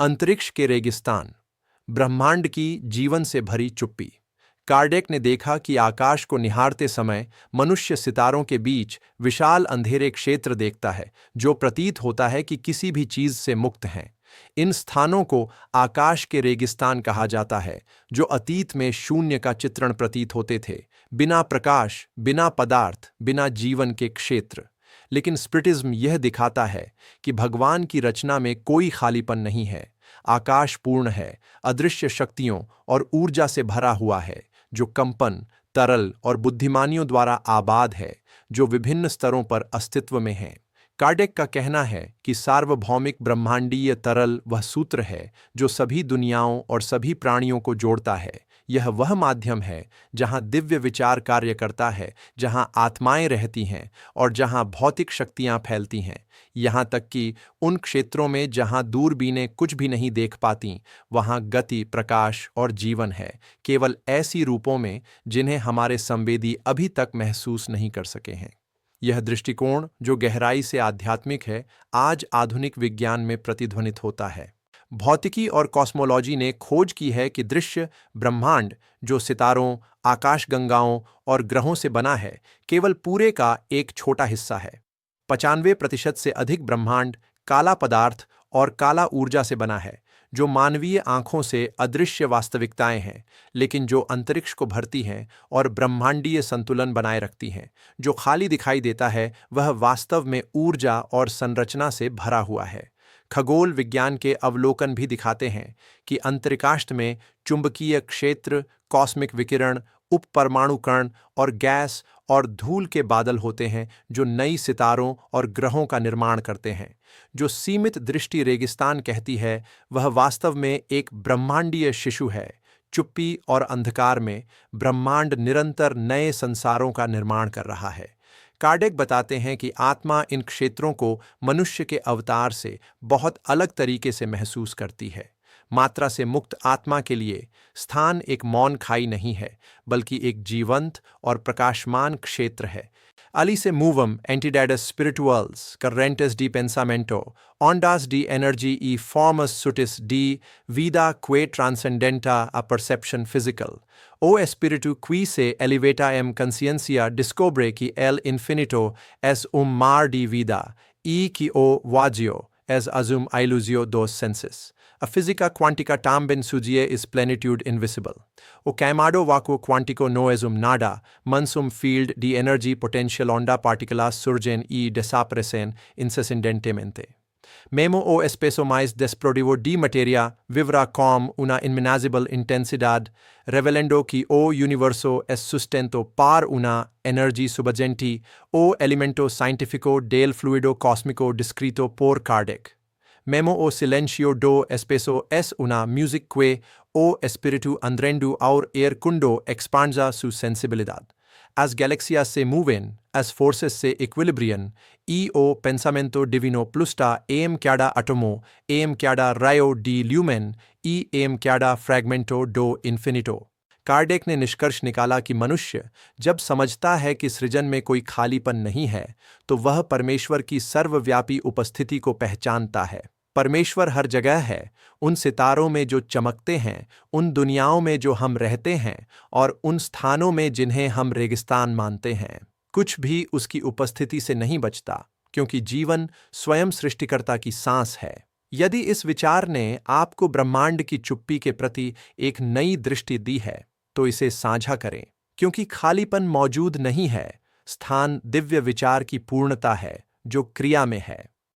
अंतरिक्ष के रेगिस्तान, ब्रह्मांड की जीवन से भरी चुप्पी। कार्डेक ने देखा कि आकाश को निहारते समय मनुष्य सितारों के बीच विशाल अंधेरे क्षेत्र देखता है जो प्रतीत होता है कि किसी भी चीज से मुक्त हैं। इन स्थानों को आकाश के रेगिस्तान कहा जाता है, जो अतीत में शून्य का चित्रण प्रतीत होते थे, बिना प्रकाश, बिना पदार्थ, बिना जीवन के क्षेत्र। लेकिन स्पिरिटिज्म यह दिखाता है कि भगवान की रचना में कोई खालीपन नहीं है। आकाश पूर्ण है, अदृश्य शक्तियों और ऊर्जा से भरा हुआ है, जो कंपन, तरल और बुद्धिमानियों द्वारा आबाद है, जो विभिन्न स्तरों पर अस्तित्व में हैं। कार्डेक का कहना है कि सार्वभौमिक ब्रह्मांडीय तरल वह सूत्र है जो सभी दुनियाओं और सभी प्राणियों को जोड़ता है। यह वह माध्यम है जहाँ दिव्य विचार कार्य करता है, जहाँ आत्माएं रहती हैं और जहाँ भौतिक शक्तियाँ फैलती हैं। यहाँ तक कि उन क्षेत्रों में जहाँ दूरबीनें कुछ भी नहीं देख पाती, वहाँ गति, प्रकाश और जीवन है, केवल ऐसी रूपों में जिन्हें हमारे संवेदी अभी तक महसूस नहीं कर सके हैं। यह दृष्टिकोण, जो गहराई से आध्यात्मिक है, आज आधुनिक विज्ञान में प्रतिध्वनित होता है। भौतिकी और कॉस्मोलॉजी ने खोज की है कि दृश्य ब्रह्मांड, जो सितारों, आकाशगंगाओं और ग्रहों से बना है, केवल पूरे का एक छोटा हिस्सा है। 95% से अधिक ब्रह्मांड काला पदार्थ और काला ऊर्जा से बना है, जो मानवीय आंखों से अदृश्य वास्तविकताएं हैं, लेकिन जो अंतरिक्ष को भरती हैं और ब्रह्मांडीय संतुलन बनाए रखती हैं। जो खाली दिखाई देता है वह वास्तव में ऊर्जा और संरचना से भरा हुआ है। खगोल विज्ञान के अवलोकन भी दिखाते हैं कि अंतरिकाष्ठ में चुंबकीय क्षेत्र, कॉस्मिक विकिरण, उपपरमाणु कण और गैस और धूल के बादल होते हैं, जो नई सितारों और ग्रहों का निर्माण करते हैं। जो सीमित दृष्टि रेगिस्तान कहती है, वह वास्तव में एक ब्रह्मांडीय शिशु है। चुप्पी और अंधकार में ब्रह्मांड निरंतर नए संसारों का निर्माण कर रहा है। कार्डेक बताते हैं कि आत्मा इन क्षेत्रों को मनुष्य के अवतार से बहुत अलग तरीके से महसूस करती है। मात्रा से मुक्त आत्मा के लिए स्थान एक मौन खाई नहीं है, बल्कि एक जीवंत और प्रकाशमान क्षेत्र है। Alice movum entidades spirituals, correntes de pensamento, ondas de energy e formas sutis de vida que transcendenta a perception physical. O espiritu qui se elevata em consciencia descobre que el infinito es mar de vida, e que o vazio es ilusio dos senses. A physica quantica também sugie is plenitude invisible. O camado vacuo quantico no es nada, mansum field de energy potential onda partículas surgen e desaparecen incessantemente. Memo o espeso mais desprodivo de materia vivra com una inmenasible intensidad, revelando que o universo es sustento par una energy subagente o elemento científico del fluido cósmico descrito por Kardec. Memo o silencio do espeso es una music que o espíritu andrendo aur cundo expanda su sensibilidad. As galaxias se mueven, as forces se equilibran, y o pensamiento divino plusta em cada atomo, em cada rayo de lumen, y em cada fragmento do infinito. कार्डेक ने निष्कर्ष निकाला कि मनुष्य जब समझता है कि सृजन में कोई खालीपन नहीं है, तो वह परमेश्वर की सर्वव्यापी उपस्थिति को पहचानता है। परमेश्वर हर जगह है, उन सितारों में जो चमकते हैं, उन दुनियाओं में जो हम रहते हैं और उन स्थानों में जिन्हें हम रेगिस्तान मानते हैं। कुछ भी उसकी उपस्थिति से नहीं बचता, क्योंकि जीवन स्वयं सृष्टिकर्ता की सांस है। यदि इस विचार ने आपको ब्रह्मांड की चुप्पी के प्रति एक नई दृष्टि दी है, तो इसे साझा करें, क्योंकि खालीपन मौजूद नहीं है। स्थान दिव्य विचार की पूर्णता है, जो क्रिया में है।